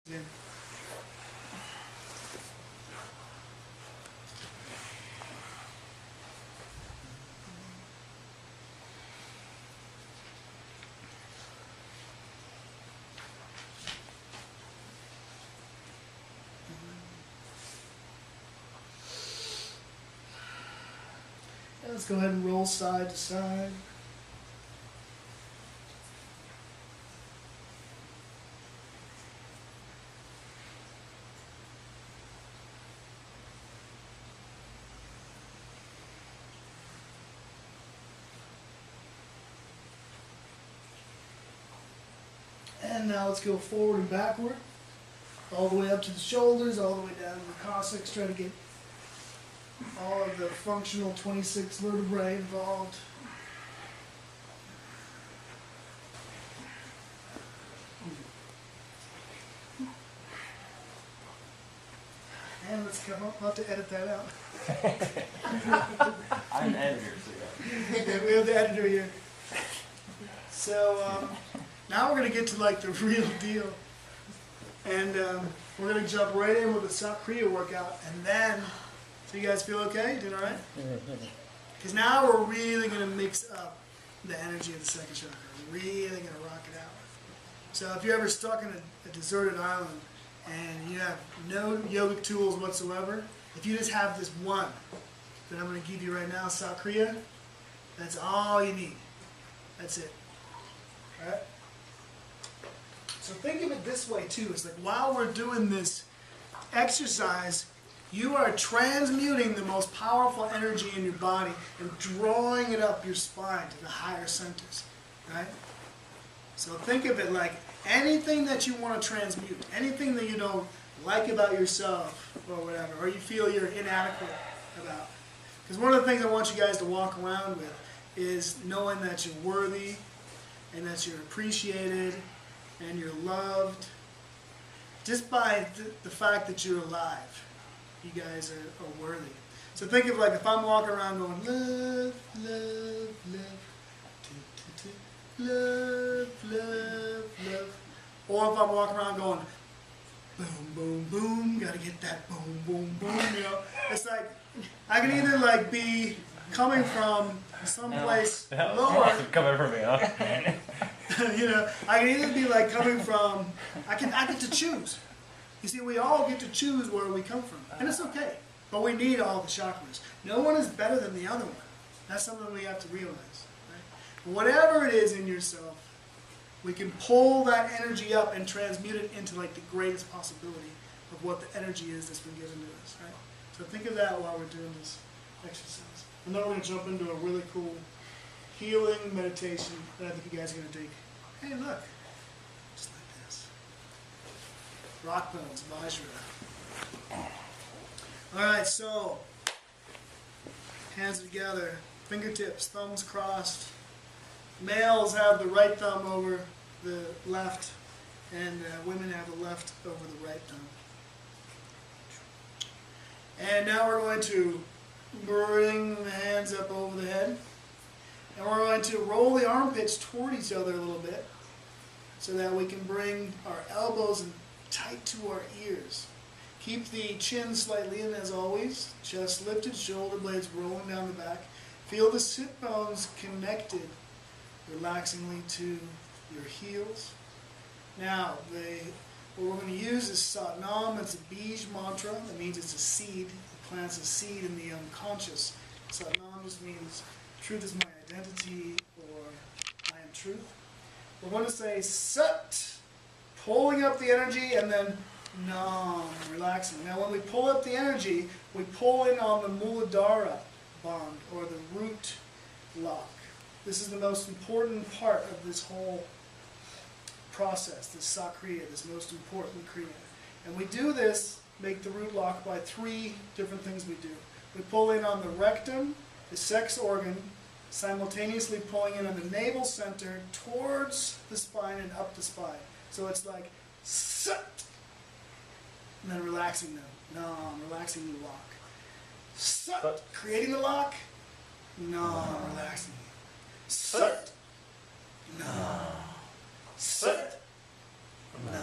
Yeah. Let's go ahead and roll side to side. And now let's go forward and backward, all the way up to the shoulders, all the way down to the coccyx. Try to get all of the functional 26 vertebrae involved. And let's come up. I'll have to edit that out. I'm an editor, so Yeah, we have the editor here. So now we're going to get to like the real deal. And we're going to jump right in with the Sacral workout. And then, so you guys feel okay? You doing all right? Because now we're really going to mix up the energy of the second chakra. We're really going to rock it out. So if you're ever stuck in a deserted island and you have no yogic tools whatsoever, if you just have this one that I'm going to give you right now, Sacral, that's all you need. That's it. All right? So think of it this way too. It's like while we're doing this exercise, you are transmuting the most powerful energy in your body and drawing it up your spine to the higher centers. Right? So think of it like anything that you want to transmute, anything that you don't like about yourself or whatever, or you feel you're inadequate about. Because one of the things I want you guys to walk around with is knowing that you're worthy and that you're appreciated and you're loved just by the fact that you're alive. You guys are worthy. So think of like if I'm walking around going love, love, love, love, love, love, or if I'm walking around going boom, boom, boom, gotta get that boom, boom, boom, you know. It's like I can either like be coming from someplace lower. coming from me, huh? You know, I can either be like coming from, I get to choose. You see, we all get to choose where we come from, and it's okay. But we need all the chakras. No one is better than the other one. That's something we have to realize. Right? Whatever it is in yourself, we can pull that energy up and transmute it into like the greatest possibility of what the energy is that's been given to us. Right? So think of that while we're doing this exercise. And then we're going to jump into a really cool healing meditation that I think you guys are going to dig. Hey, look. Just like this. Rock bones, Vajra. Alright, so hands together, fingertips, thumbs crossed. Males have the right thumb over the left, and women have the left over the right thumb. And now we're going to bring the hands up over the head. And we're going to roll the armpits toward each other a little bit so that we can bring our elbows tight to our ears. Keep the chin slightly in as always. Chest lifted, shoulder blades rolling down the back. Feel the sit bones connected relaxingly to your heels. Now, what we're going to use is Satnam. It's a Bij mantra. That means it's a seed. It plants a seed in the unconscious. Satnam just means truth is my identity, or I am truth. We're going to say Sat, pulling up the energy, and then Nam, relaxing. Now when we pull up the energy, we pull in on the Muladhara bond, or the root lock. This is the most important part of this whole process, this Sakriya, this most important Kriya. And we do this, make the root lock, by three different things we do. We pull in on the rectum, the sex organ, simultaneously pulling in on the navel center towards the spine and up the spine. So it's like Sat, and then relaxing them. Nam, relaxing the lock. Sat, creating the lock. Nam, relaxing. Sat, Nam, Sat, Nam,